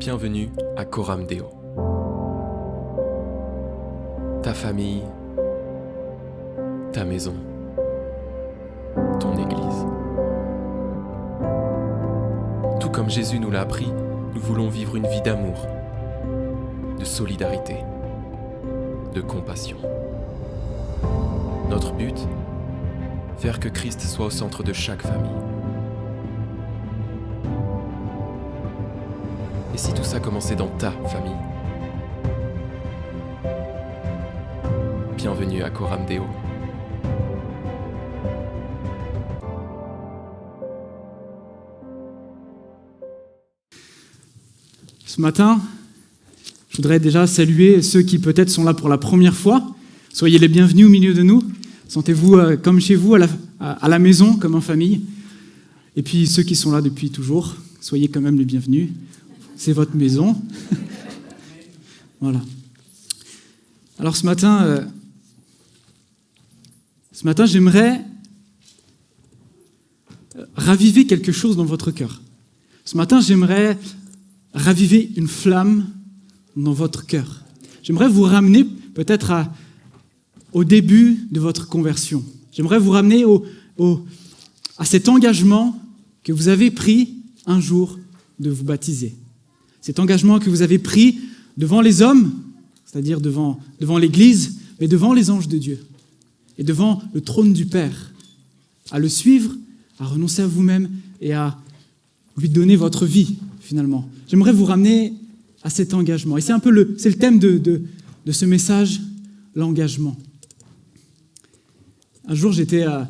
Bienvenue à Coram Deo. Ta famille, ta maison, ton église. Tout comme Jésus nous l'a appris, nous voulons vivre une vie d'amour, de solidarité, de compassion. Notre but, faire que Christ soit au centre de chaque famille. Et si tout ça commençait dans ta famille? Bienvenue à Coram Deo. Ce matin, je voudrais déjà saluer ceux qui peut-être sont là pour la première fois. Soyez les bienvenus au milieu de nous. Sentez-vous comme chez vous, à la maison, comme en famille. Et puis ceux qui sont là depuis toujours, soyez quand même les bienvenus. C'est votre maison. Voilà. Alors ce matin, j'aimerais raviver quelque chose dans votre cœur. Ce matin, j'aimerais raviver une flamme dans votre cœur. J'aimerais vous ramener peut-être au début de votre conversion. J'aimerais vous ramener à cet engagement que vous avez pris un jour de vous baptiser. Cet engagement que vous avez pris devant les hommes, c'est-à-dire devant l'Église, mais devant les anges de Dieu et devant le trône du Père, à le suivre, à renoncer à vous-même et à lui donner votre vie, finalement. J'aimerais vous ramener à cet engagement. Et c'est le thème de ce message, l'engagement. Un jour, il n'y a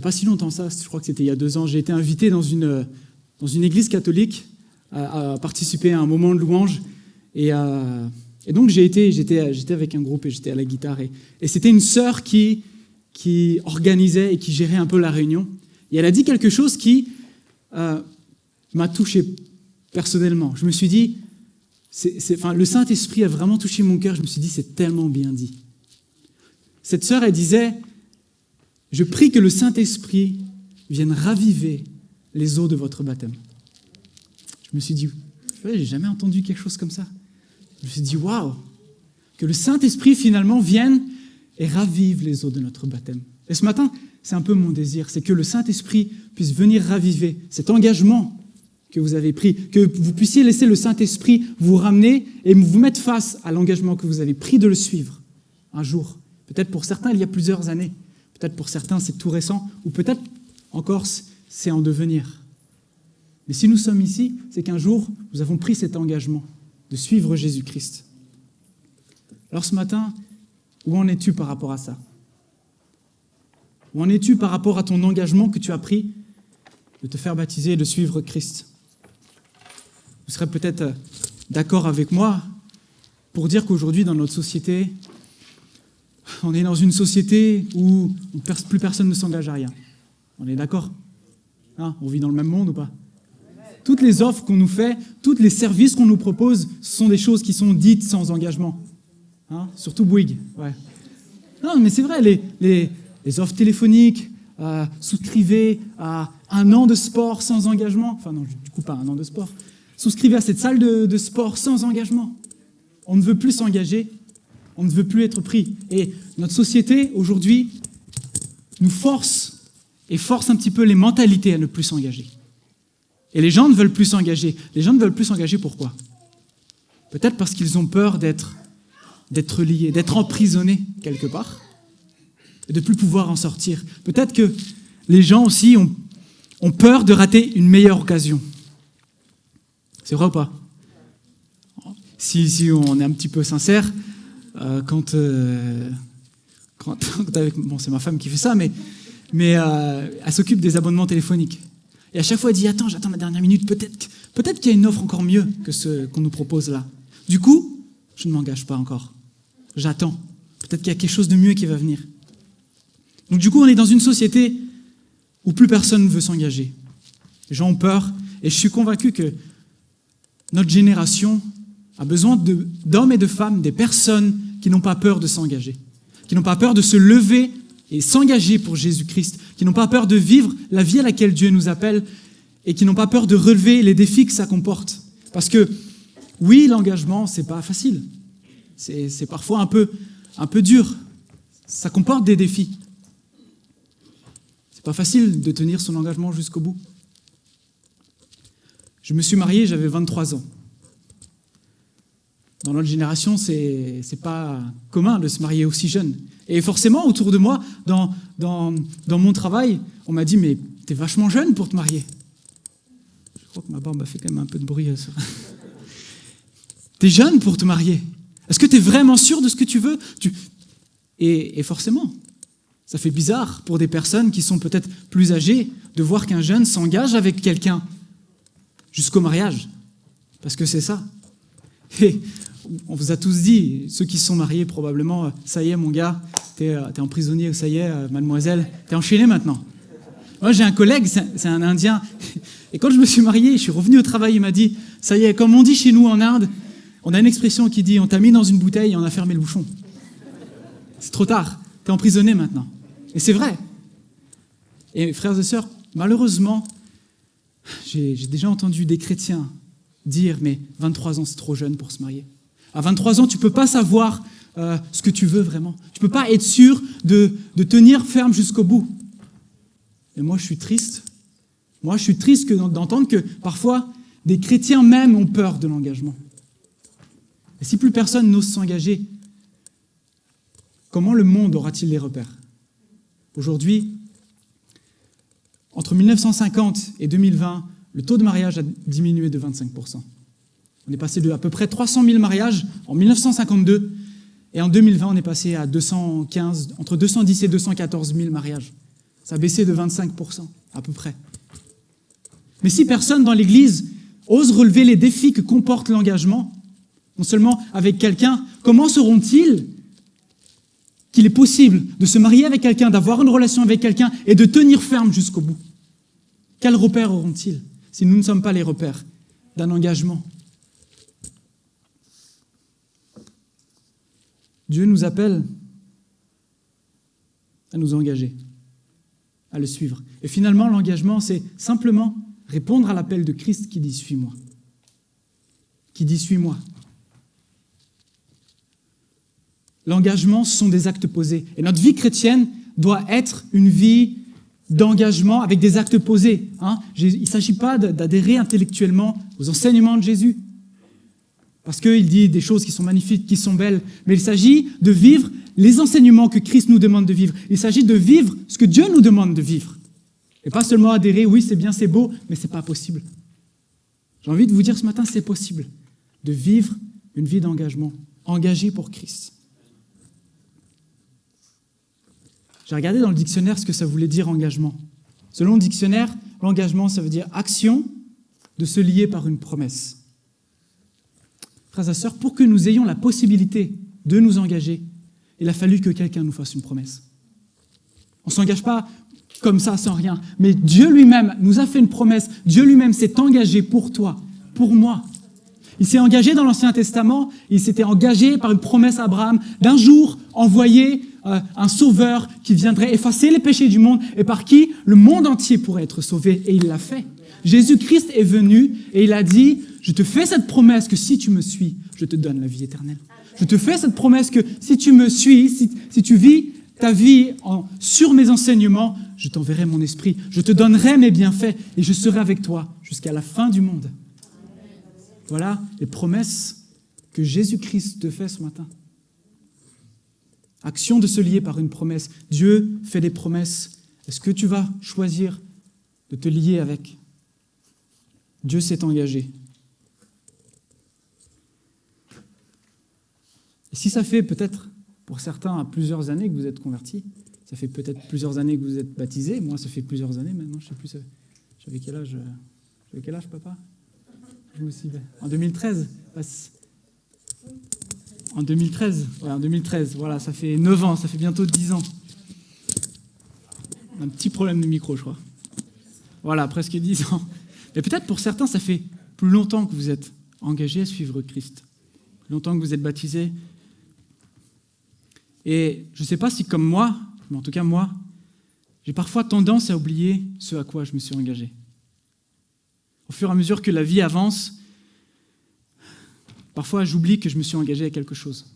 pas si longtemps ça, je crois que c'était il y a 2 ans, j'ai été invité dans une église catholique à participer à un moment de louange. Et donc j'étais avec un groupe et j'étais à la guitare. Et c'était une sœur qui organisait et qui gérait un peu la réunion. Et elle a dit quelque chose qui m'a touché personnellement. Je me suis dit, le Saint-Esprit a vraiment touché mon cœur. Je me suis dit, c'est tellement bien dit. Cette sœur, elle disait, je prie que le Saint-Esprit vienne raviver les eaux de votre baptême. Je me suis dit, j'ai jamais entendu quelque chose comme ça. Je me suis dit, waouh, que le Saint-Esprit finalement vienne et ravive les eaux de notre baptême. Et ce matin, c'est un peu mon désir, c'est que le Saint-Esprit puisse venir raviver cet engagement que vous avez pris, que vous puissiez laisser le Saint-Esprit vous ramener et vous mettre face à l'engagement que vous avez pris de le suivre un jour. Peut-être pour certains, il y a plusieurs années. Peut-être pour certains, c'est tout récent. Ou peut-être encore, c'est en devenir. Mais si nous sommes ici, c'est qu'un jour, nous avons pris cet engagement de suivre Jésus-Christ. Alors ce matin, où en es-tu par rapport à ça? Où en es-tu par rapport à ton engagement que tu as pris de te faire baptiser et de suivre Christ? Vous serez peut-être d'accord avec moi pour dire qu'aujourd'hui, dans notre société, on est dans une société où plus personne ne s'engage à rien. On est d'accord? On vit dans le même monde ou pas? Toutes les offres qu'on nous fait, tous les services qu'on nous propose, ce sont des choses qui sont dites sans engagement. Surtout Bouygues. Ouais. Non, mais c'est vrai, les offres téléphoniques, souscrivez à 1 an de sport sans engagement. Enfin non, du coup pas 1 an de sport. Souscrivez à cette salle de sport sans engagement. On ne veut plus s'engager, on ne veut plus être pris. Et notre société, aujourd'hui, nous force un petit peu les mentalités à ne plus s'engager. Et les gens ne veulent plus s'engager. Les gens ne veulent plus s'engager, pourquoi? Peut-être parce qu'ils ont peur d'être liés, d'être emprisonnés quelque part, et de ne plus pouvoir en sortir. Peut-être que les gens aussi ont peur de rater une meilleure occasion. C'est vrai ou pas? Si on est un petit peu sincère, quand avec, bon, c'est ma femme qui fait ça, mais elle s'occupe des abonnements téléphoniques. Et à chaque fois, elle dit, j'attends la dernière minute, peut-être qu'il y a une offre encore mieux que ce qu'on nous propose là. Du coup, je ne m'engage pas encore. J'attends. Peut-être qu'il y a quelque chose de mieux qui va venir. Donc du coup, on est dans une société où plus personne ne veut s'engager. Les gens ont peur, et je suis convaincu que notre génération a besoin d'hommes et de femmes, des personnes qui n'ont pas peur de s'engager, qui n'ont pas peur de se lever et s'engager pour Jésus-Christ, qui n'ont pas peur de vivre la vie à laquelle Dieu nous appelle et qui n'ont pas peur de relever les défis que ça comporte. Parce que Oui, l'engagement, c'est pas facile. C'est parfois un peu dur. Ça comporte des défis. C'est pas facile de tenir son engagement jusqu'au bout. Je me suis marié, j'avais 23 ans. Dans notre génération, c'est pas commun de se marier aussi jeune. Et forcément, autour de moi, dans mon travail, on m'a dit « Mais t'es vachement jeune pour te marier. » Je crois que ma barbe a fait quand même un peu de bruit. T'es jeune pour te marier. Est-ce que t'es vraiment sûr de ce que tu veux ? Et forcément, ça fait bizarre pour des personnes qui sont peut-être plus âgées de voir qu'un jeune s'engage avec quelqu'un jusqu'au mariage. Parce que c'est ça. Et on vous a tous dit, ceux qui se sont mariés probablement, ça y est mon gars, t'es en prisonnier, ça y est mademoiselle, t'es enchaîné maintenant. Moi j'ai un collègue, c'est un Indien, et quand je me suis marié, je suis revenu au travail, il m'a dit, ça y est, comme on dit chez nous en Inde, on a une expression qui dit, on t'a mis dans une bouteille et on a fermé le bouchon. C'est trop tard, t'es emprisonné maintenant. Et c'est vrai. Et frères et sœurs, malheureusement, j'ai déjà entendu des chrétiens dire, mais 23 ans c'est trop jeune pour se marier. À 23 ans, tu ne peux pas savoir ce que tu veux vraiment. Tu ne peux pas être sûr de tenir ferme jusqu'au bout. Et moi, je suis triste. Moi, je suis triste d'entendre que parfois, des chrétiens même ont peur de l'engagement. Et si plus personne n'ose s'engager, comment le monde aura-t-il les repères ? Aujourd'hui, entre 1950 et 2020, le taux de mariage a diminué de 25%. On est passé de à peu près 300 000 mariages en 1952, et en 2020, on est passé à entre 210 et 214 000 mariages. Ça a baissé de 25%, à peu près. Mais si personne dans l'Église ose relever les défis que comporte l'engagement, non seulement avec quelqu'un, comment sauront-ils qu'il est possible de se marier avec quelqu'un, d'avoir une relation avec quelqu'un et de tenir ferme jusqu'au bout ? Quels repères auront-ils si nous ne sommes pas les repères d'un engagement ? Dieu nous appelle à nous engager, à le suivre. Et finalement, l'engagement, c'est simplement répondre à l'appel de Christ qui dit « Suis-moi ». Qui dit « Suis-moi ». L'engagement, ce sont des actes posés. Et notre vie chrétienne doit être une vie d'engagement avec des actes posés. Il ne s'agit pas d'adhérer intellectuellement aux enseignements de Jésus, parce qu'il dit des choses qui sont magnifiques, qui sont belles, mais il s'agit de vivre les enseignements que Christ nous demande de vivre. Il s'agit de vivre ce que Dieu nous demande de vivre. Et pas seulement adhérer, oui, c'est bien, c'est beau, mais ce n'est pas possible. J'ai envie de vous dire ce matin, c'est possible de vivre une vie d'engagement, engagée pour Christ. J'ai regardé dans le dictionnaire ce que ça voulait dire engagement. Selon le dictionnaire, l'engagement, ça veut dire action de se lier par une promesse. Frères et sœurs, pour que nous ayons la possibilité de nous engager, il a fallu que quelqu'un nous fasse une promesse. On ne s'engage pas comme ça, sans rien. Mais Dieu lui-même nous a fait une promesse. Dieu lui-même s'est engagé pour toi, pour moi. Il s'est engagé dans l'Ancien Testament, il s'était engagé par une promesse à Abraham d'un jour envoyer un sauveur qui viendrait effacer les péchés du monde et par qui le monde entier pourrait être sauvé. Et il l'a fait. Jésus-Christ est venu et il a dit « Je te fais cette promesse que si tu me suis, je te donne la vie éternelle. Je te fais cette promesse que si tu me suis, si tu vis ta vie sur mes enseignements, je t'enverrai mon esprit, je te donnerai mes bienfaits et je serai avec toi jusqu'à la fin du monde. » Voilà les promesses que Jésus-Christ te fait ce matin. Action de se lier par une promesse. Dieu fait des promesses. Est-ce que tu vas choisir de te lier avec ? Dieu s'est engagé. Et si ça fait peut-être, pour certains, plusieurs années que vous êtes convertis, ça fait peut-être plusieurs années que vous êtes baptisés, moi ça fait plusieurs années maintenant, je ne sais plus, j'avais quel âge papa ? Je me suis dit, en 2013. En 2013, voilà, ça fait 9 ans, ça fait bientôt 10 ans. Un petit problème de micro, je crois. Voilà, presque 10 ans. Mais peut-être pour certains, ça fait plus longtemps que vous êtes engagés à suivre Christ. Plus longtemps que vous êtes baptisés. Et je ne sais pas si comme moi, mais en tout cas moi, j'ai parfois tendance à oublier ce à quoi je me suis engagé. Au fur et à mesure que la vie avance, Parfois, j'oublie que je me suis engagé à quelque chose.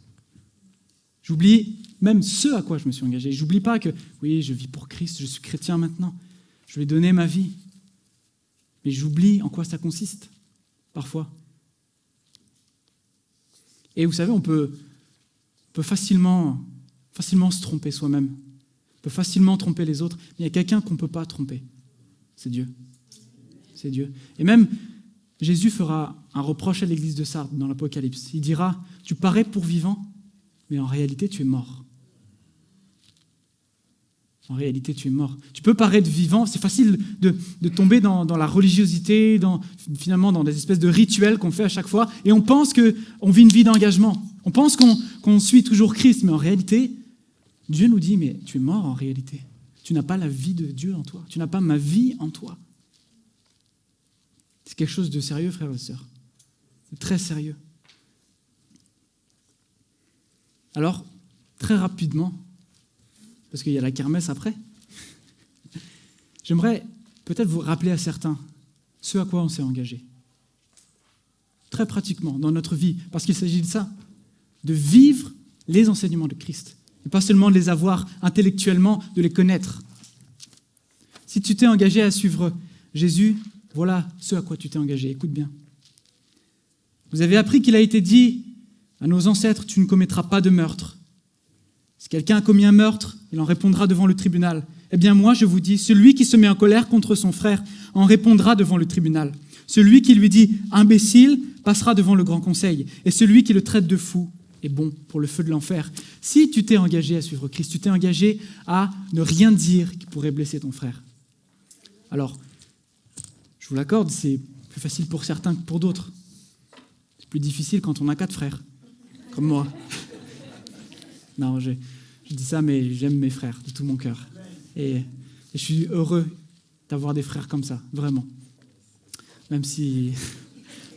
J'oublie même ce à quoi je me suis engagé. J'oublie pas que, oui, je vis pour Christ, je suis chrétien maintenant, je vais donner ma vie. Mais j'oublie en quoi ça consiste, parfois. Et vous savez, on peut facilement se tromper soi-même. On peut facilement tromper les autres. Mais il y a quelqu'un qu'on ne peut pas tromper. C'est Dieu. C'est Dieu. Et même, Jésus fera un reproche à l'église de Sardes dans l'Apocalypse. Il dira, tu parais pour vivant, mais en réalité, tu es mort. En réalité, tu es mort. Tu peux paraître vivant. C'est facile de tomber dans la religiosité, finalement dans des espèces de rituels qu'on fait à chaque fois. Et on pense qu'on vit une vie d'engagement. On pense qu'on suit toujours Christ. Mais en réalité, Dieu nous dit, mais tu es mort en réalité. Tu n'as pas la vie de Dieu en toi. Tu n'as pas ma vie en toi. C'est quelque chose de sérieux, frères et sœurs. C'est très sérieux. Alors, très rapidement, parce qu'il y a la kermesse après, j'aimerais peut-être vous rappeler à certains ce à quoi on s'est engagé. Très pratiquement, dans notre vie, parce qu'il s'agit de ça, de vivre les enseignements de Christ, et pas seulement de les avoir intellectuellement, de les connaître. Si tu t'es engagé à suivre Jésus, voilà ce à quoi tu t'es engagé. Écoute bien. Vous avez appris qu'il a été dit à nos ancêtres, tu ne commettras pas de meurtre. Si quelqu'un a commis un meurtre, il en répondra devant le tribunal. Eh bien moi, je vous dis, celui qui se met en colère contre son frère en répondra devant le tribunal. Celui qui lui dit « imbécile » passera devant le grand conseil. Et celui qui le traite de fou est bon pour le feu de l'enfer. Si tu t'es engagé à suivre Christ, tu t'es engagé à ne rien dire qui pourrait blesser ton frère. Alors, je vous l'accorde, c'est plus facile pour certains que pour d'autres. C'est plus difficile quand on a 4 frères, comme moi. Non, je dis ça, mais j'aime mes frères de tout mon cœur. Et je suis heureux d'avoir des frères comme ça, vraiment. Même si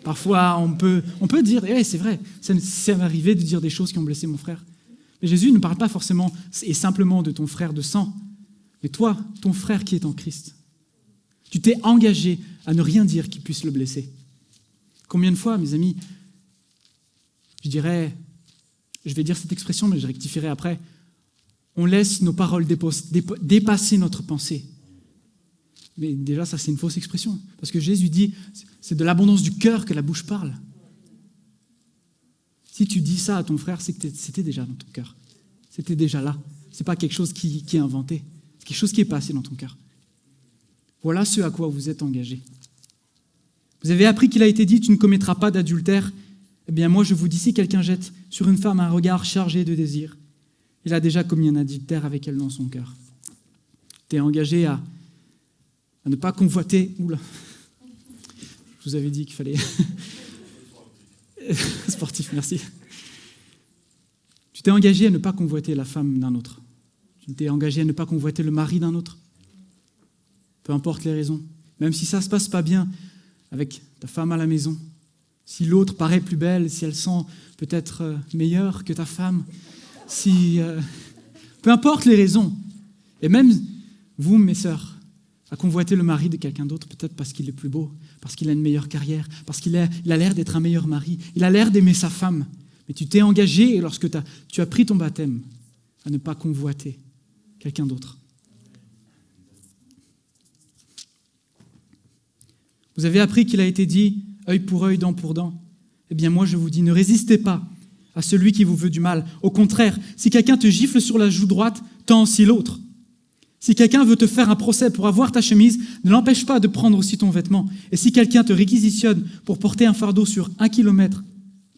parfois on peut dire, c'est vrai, ça m'est arrivé de dire des choses qui ont blessé mon frère. Mais Jésus ne parle pas forcément et simplement de ton frère de sang, mais toi, ton frère qui est en Christ. Tu t'es engagé à ne rien dire qui puisse le blesser. Combien de fois, mes amis, je vais dire cette expression, mais je rectifierai après, on laisse nos paroles dépasser notre pensée. Mais déjà, ça, c'est une fausse expression. Parce que Jésus dit, c'est de l'abondance du cœur que la bouche parle. Si tu dis ça à ton frère, c'est que c'était déjà dans ton cœur. C'était déjà là. Ce n'est pas quelque chose qui est inventé. C'est quelque chose qui est passé dans ton cœur. Voilà ce à quoi vous êtes engagés. Vous avez appris qu'il a été dit, tu ne commettras pas d'adultère. Eh bien, moi, je vous dis, si quelqu'un jette sur une femme un regard chargé de désir, il a déjà commis un adultère avec elle dans son cœur. Tu es engagé à ne pas convoiter. Oula, je vous avais dit qu'il fallait. Sportif, merci. Tu t'es engagé à ne pas convoiter la femme d'un autre. Tu t'es engagé à ne pas convoiter le mari d'un autre. Peu importe les raisons. Même si ça ne se passe pas bien avec ta femme à la maison, si l'autre paraît plus belle, si elle sent peut-être meilleure que ta femme, peu importe les raisons. Et même vous, mes sœurs, à convoiter le mari de quelqu'un d'autre, peut-être parce qu'il est plus beau, parce qu'il a une meilleure carrière, parce qu'il a l'air d'être un meilleur mari, il a l'air d'aimer sa femme. Mais tu t'es engagé, et lorsque tu as pris ton baptême, à ne pas convoiter quelqu'un d'autre. Vous avez appris qu'il a été dit « œil pour œil, dent pour dent ». Eh bien moi je vous dis, ne résistez pas à celui qui vous veut du mal. Au contraire, si quelqu'un te gifle sur la joue droite, tends aussi l'autre. Si quelqu'un veut te faire un procès pour avoir ta chemise, ne l'empêche pas de prendre aussi ton vêtement. Et si quelqu'un te réquisitionne pour porter un fardeau sur 1 kilomètre,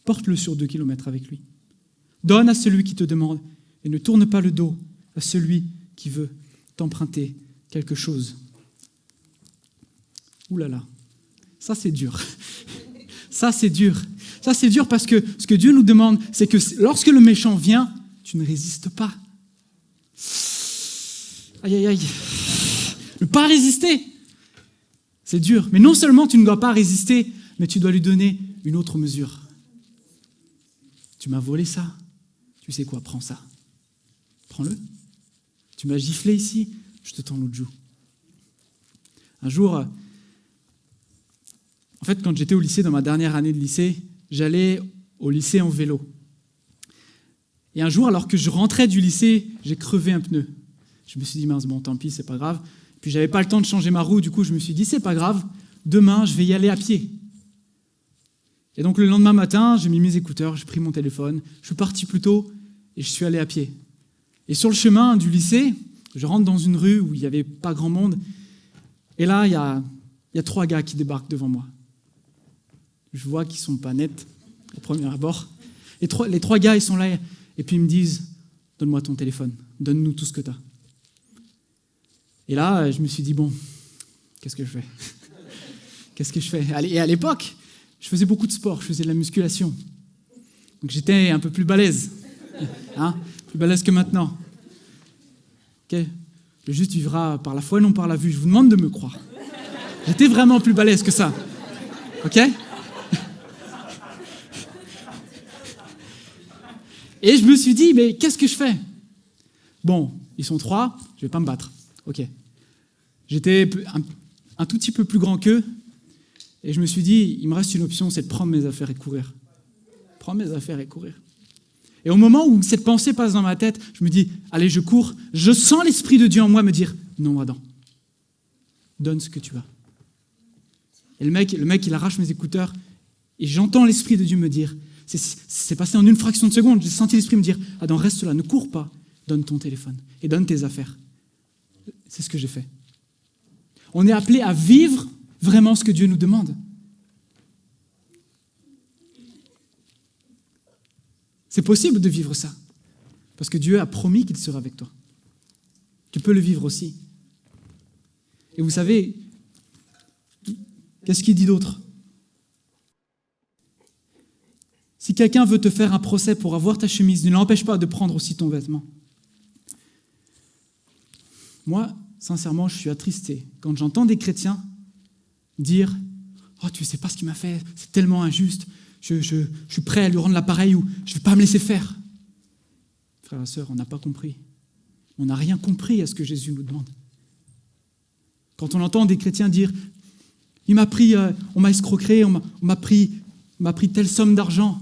porte-le sur 2 kilomètres avec lui. Donne à celui qui te demande et ne tourne pas le dos à celui qui veut t'emprunter quelque chose. Ouh là là, ça c'est dur. Ça c'est dur. Ça c'est dur parce que ce que Dieu nous demande, c'est que lorsque le méchant vient, tu ne résistes pas. Aïe, aïe, aïe. Ne pas résister, c'est dur. Mais non seulement tu ne dois pas résister, mais tu dois lui donner une autre mesure. Tu m'as volé ça. Tu sais quoi, prends ça. Prends-le. Tu m'as giflé ici, je te tends l'autre joue. Un jour, en fait, quand j'étais au lycée, dans ma dernière année de lycée, j'allais au lycée en vélo. Et un jour, alors que je rentrais du lycée, j'ai crevé un pneu. Je me suis dit, mince, bon, tant pis, c'est pas grave. Puis j'avais pas le temps de changer ma roue, du coup je me suis dit, c'est pas grave, demain je vais y aller à pied. Et donc le lendemain matin, j'ai mis mes écouteurs, j'ai pris mon téléphone, je suis parti plus tôt et je suis allé à pied. Et sur le chemin du lycée, je rentre dans une rue où il n'y avait pas grand monde, et là, il y a 3 gars qui débarquent devant moi. Je vois qu'ils ne sont pas nets, au premier abord. Et les 3 gars, ils sont là, et puis ils me disent, donne-moi ton téléphone, donne-nous tout ce que tu as. Et là, je me suis dit, bon, qu'est-ce que je fais ? Qu'est-ce que je fais ? Et à l'époque, je faisais beaucoup de sport, je faisais de la musculation. Donc j'étais un peu plus balèze, plus balèze que maintenant. Okay. Le juste vivra par la foi et non par la vue. Je vous demande de me croire. J'étais vraiment plus balèze que ça. Ok ? Et je me suis dit, mais qu'est-ce que je fais ? Bon, ils sont 3, je ne vais pas me battre. Ok. J'étais un tout petit peu plus grand qu'eux, et je me suis dit, il me reste une option, c'est de prendre mes affaires et courir. Prendre mes affaires et courir. Et au moment où cette pensée passe dans ma tête, je me dis, allez, je cours, je sens l'Esprit de Dieu en moi me dire, non, Adam, donne ce que tu as. Et le mec, il arrache mes écouteurs, et j'entends l'Esprit de Dieu me dire, c'est passé en une fraction de seconde, j'ai senti l'Esprit me dire, Adam, reste là, ne cours pas, donne ton téléphone, et donne tes affaires. C'est ce que j'ai fait. On est appelé à vivre vraiment ce que Dieu nous demande. C'est possible de vivre ça, parce que Dieu a promis qu'il sera avec toi. Tu peux le vivre aussi. Et vous savez, qu'est-ce qu'il dit d'autre ? Si quelqu'un veut te faire un procès pour avoir ta chemise, ne l'empêche pas de prendre aussi ton vêtement. Moi, sincèrement, je suis attristé quand j'entends des chrétiens dire « Oh, tu ne sais pas ce qu'il m'a fait, c'est tellement injuste, je suis prêt à lui rendre l'appareil ou je ne vais pas me laisser faire. » Frères et sœurs, on n'a pas compris. On n'a rien compris à ce que Jésus nous demande. Quand on entend des chrétiens dire « Il m'a pris, on m'a escroqué, on m'a pris telle somme d'argent.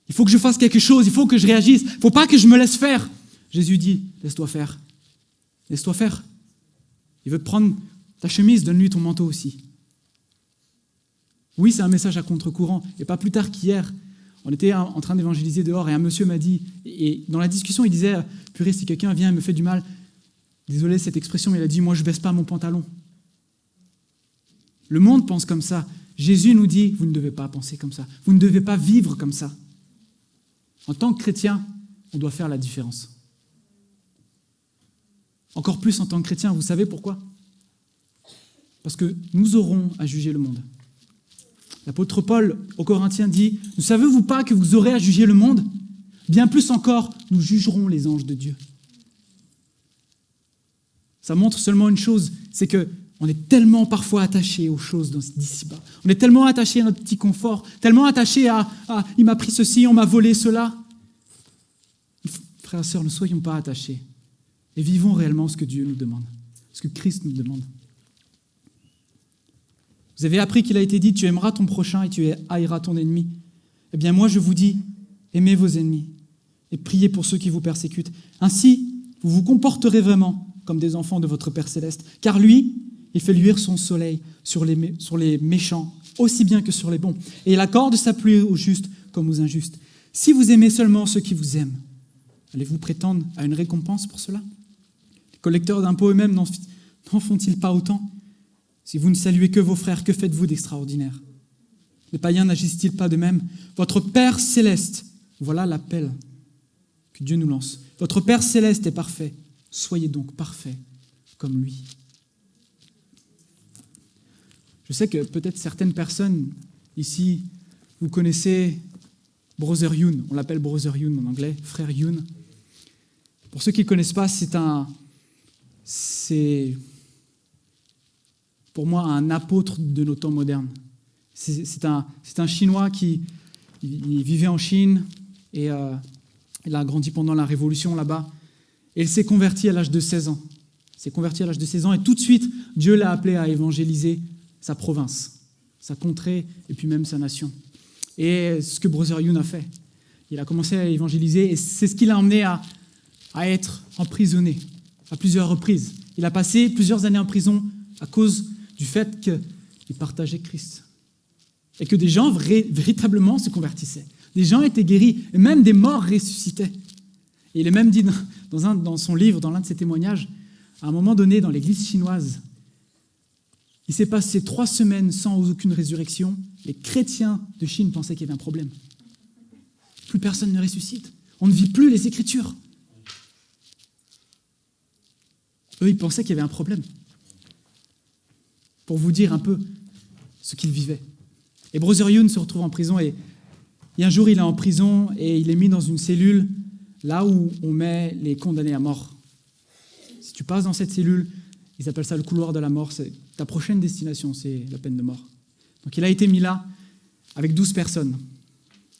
Il faut que je fasse quelque chose, il faut que je réagisse, il ne faut pas que je me laisse faire. » Jésus dit « Laisse-toi faire. Laisse-toi faire. Il veut te prendre ta chemise, donne-lui ton manteau aussi. » Oui, c'est un message à contre-courant. Et pas plus tard qu'hier, on était en train d'évangéliser dehors et un monsieur m'a dit, et dans la discussion, il disait « Purée, si quelqu'un vient et me fait du mal, désolé cette expression, mais il a dit « Moi, je ne baisse pas mon pantalon. » Le monde pense comme ça. Jésus nous dit « Vous ne devez pas penser comme ça. Vous ne devez pas vivre comme ça. » En tant que chrétien, on doit faire la différence. Encore plus en tant que chrétien, vous savez pourquoi ? Parce que nous aurons à juger le monde. L'apôtre Paul aux Corinthiens dit « Ne savez-vous pas que vous aurez à juger le monde ? Bien plus encore, nous jugerons les anges de Dieu. » Ça montre seulement une chose, c'est qu'on est tellement parfois attaché aux choses d'ici-bas. On est tellement attaché à notre petit confort, tellement attaché à « il m'a pris ceci, on m'a volé cela ». Frères et sœurs, ne soyons pas attachés et vivons réellement ce que Dieu nous demande, ce que Christ nous demande. Vous avez appris qu'il a été dit « Tu aimeras ton prochain et tu haïras ton ennemi ». Eh bien moi je vous dis, aimez vos ennemis et priez pour ceux qui vous persécutent. Ainsi, vous vous comporterez vraiment comme des enfants de votre Père Céleste. Car lui, il fait luire son soleil sur les méchants, aussi bien que sur les bons. Et il accorde sa pluie aux justes comme aux injustes. Si vous aimez seulement ceux qui vous aiment, allez-vous prétendre à une récompense pour cela ? Les collecteurs d'impôts eux-mêmes n'en font-ils pas autant ? Si vous ne saluez que vos frères, que faites-vous d'extraordinaire ? Les païens n'agissent-ils pas de même ? Votre Père Céleste, voilà l'appel que Dieu nous lance. Votre Père Céleste est parfait. Soyez donc parfaits comme lui. Je sais que peut-être certaines personnes ici, vous connaissez Brother Youn. On l'appelle Brother Youn en anglais, frère Youn. Pour ceux qui ne le connaissent pas, c'est pour moi un apôtre de nos temps modernes. C'est un Chinois qui il vivait en Chine et il a grandi pendant la Révolution là-bas. Et il s'est converti à l'âge de 16 ans. Il s'est converti à l'âge de 16 ans et tout de suite, Dieu l'a appelé à évangéliser sa province, sa contrée et puis même sa nation. Et ce que Brother Yun a fait. Il a commencé à évangéliser et c'est ce qui l'a emmené à être emprisonné à plusieurs reprises. Il a passé plusieurs années en prison à cause du fait qu'il partageait Christ. Et que des gens véritablement se convertissaient. Des gens étaient guéris et même des morts ressuscitaient. Et il est même dit dans son livre, dans l'un de ses témoignages, à un moment donné dans l'église chinoise, il s'est passé 3 semaines sans aucune résurrection. Les chrétiens de Chine pensaient qu'il y avait un problème. Plus personne ne ressuscite. On ne vit plus les Écritures. Eux, ils pensaient qu'il y avait un problème. Pour vous dire un peu ce qu'ils vivaient. Et Brother Yun se retrouve en prison et un jour, il est en prison et il est mis dans une cellule là où on met les condamnés à mort. Si tu passes dans cette cellule, ils appellent ça le couloir de la mort. C'est ta prochaine destination, c'est la peine de mort. Donc il a été mis là avec 12 personnes.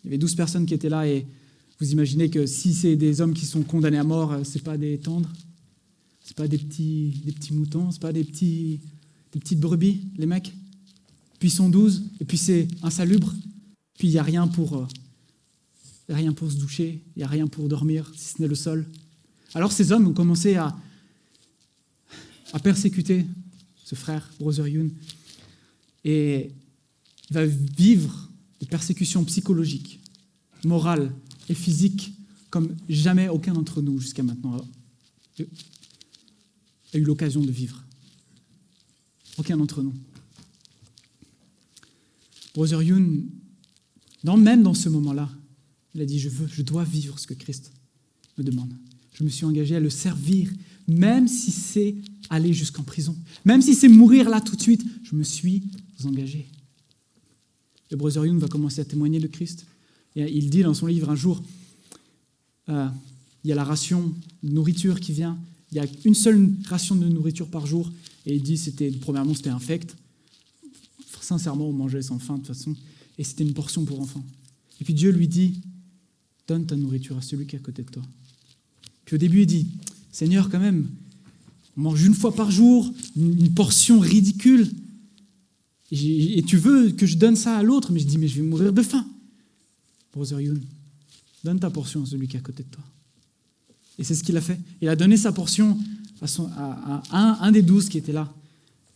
Il y avait 12 personnes qui étaient là et vous imaginez que si c'est des hommes qui sont condamnés à mort, c'est pas des tendres, c'est pas des petits moutons, c'est pas des petites brebis, les mecs. Puis ils sont 12 et puis c'est insalubre. Puis il n'y a rien pour se doucher, il n'y a rien pour dormir, si ce n'est le sol. Alors ces hommes ont commencé à persécuter ce frère, Brother Yun, et il va vivre des persécutions psychologiques, morales et physiques comme jamais aucun d'entre nous jusqu'à maintenant a eu l'occasion de vivre. Aucun d'entre nous. Brother Yun, même dans ce moment-là, il a dit, je dois vivre ce que Christ me demande. Je me suis engagé à le servir, même si c'est aller jusqu'en prison. Même si c'est mourir là tout de suite, je me suis engagé. Et Brother Yun va commencer à témoigner de Christ. Et il dit dans son livre un jour, il y a la ration de nourriture qui vient, il y a une seule ration de nourriture par jour, et il dit, premièrement, c'était infect. Sincèrement, on mangeait sans faim de toute façon, et c'était une portion pour enfants. Et puis Dieu lui dit, donne ta nourriture à celui qui est à côté de toi. Puis au début, il dit, Seigneur, quand même, on mange une fois par jour, une portion ridicule, et tu veux que je donne ça à l'autre, mais je dis, mais je vais mourir de faim. Brother Yun, donne ta portion à celui qui est à côté de toi. Et c'est ce qu'il a fait. Il a donné sa portion à un des 12 qui était là.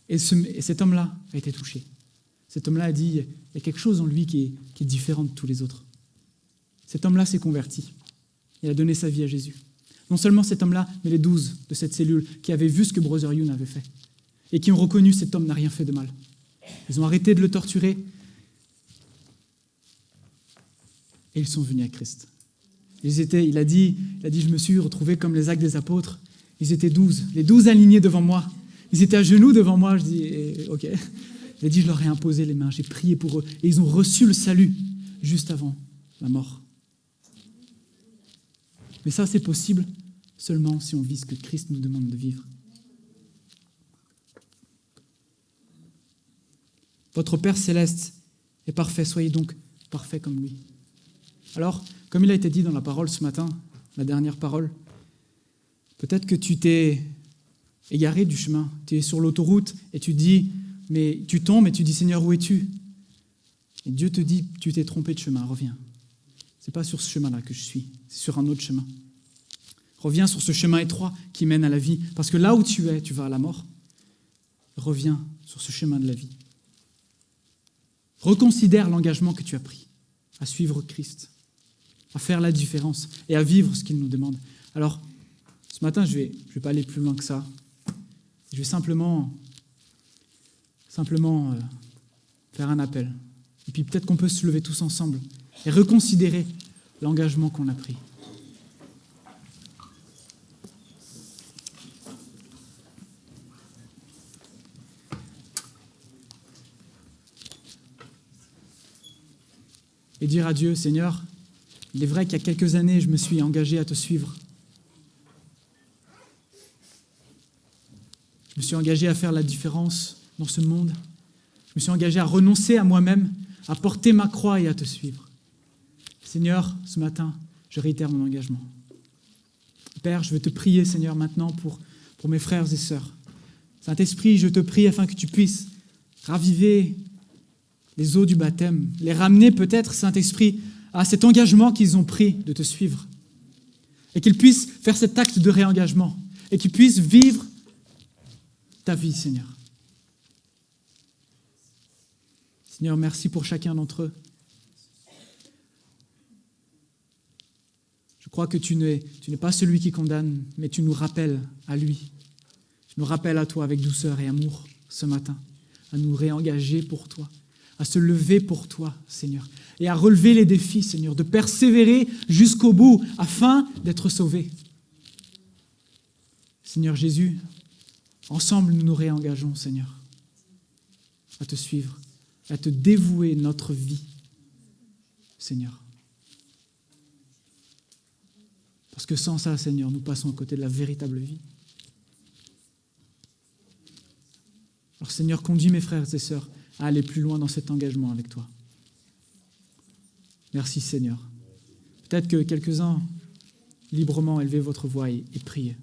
Et cet homme-là a été touché. Cet homme-là a dit, il y a quelque chose en lui qui est différent de tous les autres. Cet homme-là s'est converti. Il a donné sa vie à Jésus. Non seulement cet homme-là, mais les 12 de cette cellule qui avaient vu ce que Brother Yun avait fait et qui ont reconnu cet homme n'a rien fait de mal. Ils ont arrêté de le torturer et ils sont venus à Christ. Il a dit, je me suis retrouvé comme les actes des apôtres. Ils étaient 12, les 12 alignés devant moi. Ils étaient à genoux devant moi. Je dis, ok. Il a dit, je leur ai imposé les mains, j'ai prié pour eux. Et ils ont reçu le salut juste avant la mort. Mais ça, c'est possible seulement si on vit ce que Christ nous demande de vivre. Votre Père céleste est parfait, soyez donc parfaits comme lui. Alors, comme il a été dit dans la parole ce matin, la dernière parole, peut-être que tu t'es égaré du chemin, tu es sur l'autoroute et tu dis, mais tu tombes et tu dis, Seigneur, où es-tu? Et Dieu te dit, tu t'es trompé de chemin, reviens. Ce n'est pas sur ce chemin-là que je suis, c'est sur un autre chemin. Reviens sur ce chemin étroit qui mène à la vie, parce que là où tu es, tu vas à la mort. Reviens sur ce chemin de la vie. Reconsidère l'engagement que tu as pris à suivre Christ, à faire la différence et à vivre ce qu'il nous demande. Alors, ce matin, je vais pas aller plus loin que ça. Je vais simplement faire un appel. Et puis peut-être qu'on peut se lever tous ensemble et reconsidérer l'engagement qu'on a pris. Et dire à Dieu, Seigneur, il est vrai qu'il y a quelques années, je me suis engagé à te suivre. Je me suis engagé à faire la différence dans ce monde. Je me suis engagé à renoncer à moi-même, à porter ma croix et à te suivre. Seigneur, ce matin, je réitère mon engagement. Père, je veux te prier, Seigneur, maintenant pour mes frères et sœurs. Saint-Esprit, je te prie afin que tu puisses raviver les eaux du baptême, les ramener peut-être, Saint-Esprit, à cet engagement qu'ils ont pris de te suivre. Et qu'ils puissent faire cet acte de réengagement. Et qu'ils puissent vivre ta vie, Seigneur. Seigneur, merci pour chacun d'entre eux. Je crois que tu n'es pas celui qui condamne, mais tu nous rappelles à lui. Tu nous rappelles à toi avec douceur et amour ce matin, à nous réengager pour toi, à se lever pour toi, Seigneur, et à relever les défis, Seigneur, de persévérer jusqu'au bout afin d'être sauvés. Seigneur Jésus, ensemble nous nous réengageons, Seigneur, à te suivre, à te dévouer notre vie, Seigneur. Parce que sans ça, Seigneur, nous passons à côté de la véritable vie. Alors Seigneur, conduis mes frères et sœurs à aller plus loin dans cet engagement avec toi. Merci Seigneur. Peut-être que quelques-uns, librement, élevez votre voix et priez.